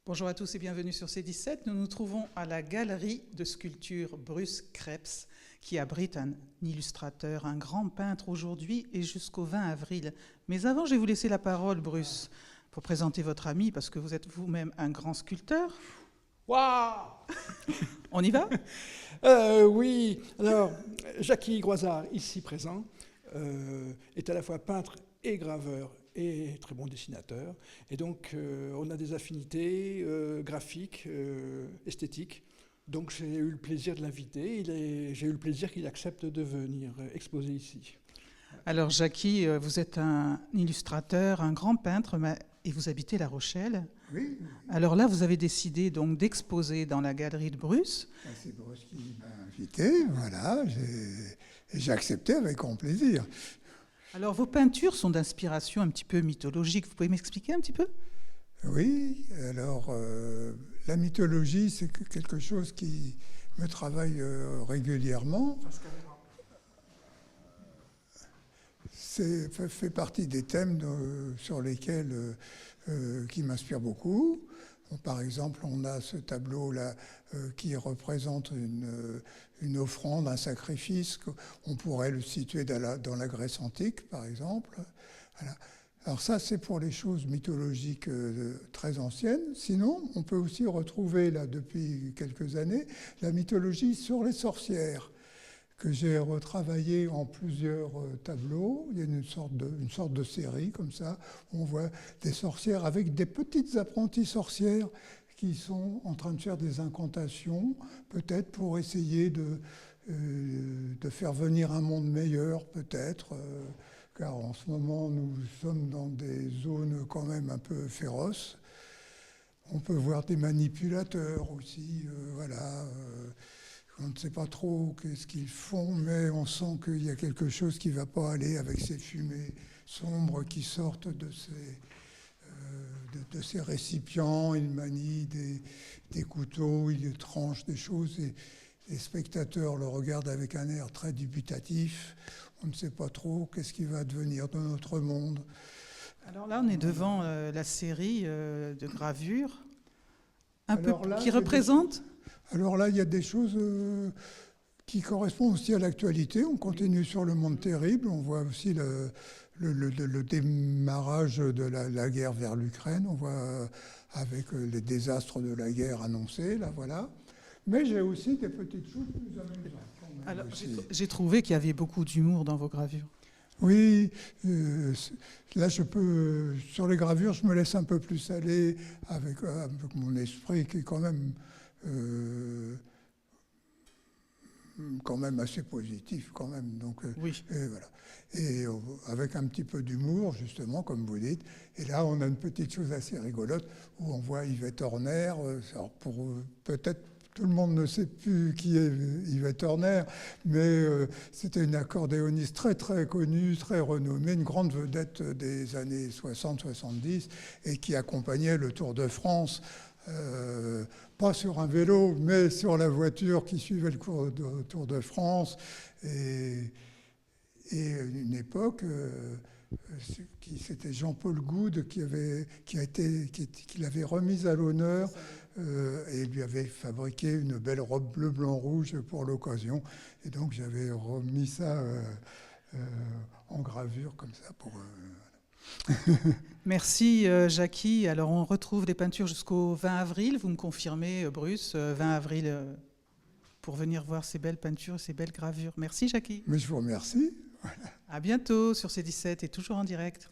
Bonjour à tous et bienvenue sur C17. Nous nous trouvons à la galerie de sculpture Bruce Krebs, qui abrite un illustrateur, un grand peintre aujourd'hui et jusqu'au 20 avril. Mais avant, je vais vous laisser la parole, Bruce, pour présenter votre ami, parce que vous êtes vous-même un grand sculpteur. Waouh! On y va? Oui, alors, Jackie Groisard, ici présent, est à la fois peintre et graveur et très bon dessinateur. Et donc, on a des affinités graphiques, esthétiques. Donc, j'ai eu le plaisir de l'inviter. J'ai eu le plaisir qu'il accepte de venir exposer ici. Alors, Jackie, vous êtes un illustrateur, un grand peintre, et vous habitez La Rochelle. Oui. Alors là, vous avez décidé donc d'exposer dans la galerie de Bruce. C'est Bruce qui m'a invité, voilà. J'ai accepté avec grand plaisir. Alors, vos peintures sont d'inspiration un petit peu mythologique. Vous pouvez m'expliquer un petit peu? Oui, alors la mythologie, c'est quelque chose qui me travaille régulièrement. C'est fait partie des thèmes sur lesquels qui m'inspirent beaucoup. Par exemple, on a ce tableau-là qui représente une offrande, un sacrifice. On pourrait le situer dans la Grèce antique, par exemple. Voilà. Alors ça, c'est pour les choses mythologiques très anciennes. Sinon, on peut aussi retrouver, là, depuis quelques années, la mythologie sur les sorcières, que j'ai retravaillé en plusieurs tableaux. Il y a une sorte de série comme ça. On voit des sorcières avec des petites apprenties sorcières qui sont en train de faire des incantations, peut-être pour essayer de faire venir un monde meilleur, peut-être, car en ce moment, nous sommes dans des zones quand même un peu féroces. On peut voir des manipulateurs aussi, voilà. On ne sait pas trop qu'est-ce qu'ils font, mais on sent qu'il y a quelque chose qui ne va pas aller avec ces fumées sombres qui sortent de ces récipients. Ils manient des couteaux, ils tranchent des choses et les spectateurs le regardent avec un air très dubitatif. On ne sait pas trop qu'est-ce qui va devenir de notre monde. Alors là, on est devant la série de gravures qui représente... Alors là, il y a des choses qui correspondent aussi à l'actualité. On continue sur le monde terrible. On voit aussi le démarrage de la guerre vers l'Ukraine. On voit avec les désastres de la guerre annoncés, là, voilà. Mais j'ai aussi des petites choses plus amusantes. Alors, j'ai trouvé qu'il y avait beaucoup d'humour dans vos gravures. Oui, là sur les gravures, je me laisse un peu plus aller avec mon esprit qui est quand même assez positif quand même. Donc, oui. Et voilà. Et avec un petit peu d'humour, justement, comme vous dites. Et là, on a une petite chose assez rigolote où on voit Yvette Horner. Alors peut-être tout le monde ne sait plus qui est Yvette Horner, mais c'était une accordéoniste très très connue, très renommée, une grande vedette des années 60-70 et qui accompagnait le Tour de France. Pas sur un vélo, mais sur la voiture qui suivait le Tour de France. Et une époque, c'était Jean-Paul Goude qui l'avait remise à l'honneur et lui avait fabriqué une belle robe bleu, blanc, rouge pour l'occasion. Et donc j'avais remis ça en gravure comme ça pour... Merci Jackie. Alors on retrouve les peintures jusqu'au 20 avril. Vous me confirmez, Bruce, 20 avril pour venir voir ces belles peintures, ces belles gravures. Merci Jackie. Mais je vous remercie. Voilà. À bientôt sur C17 et toujours en direct.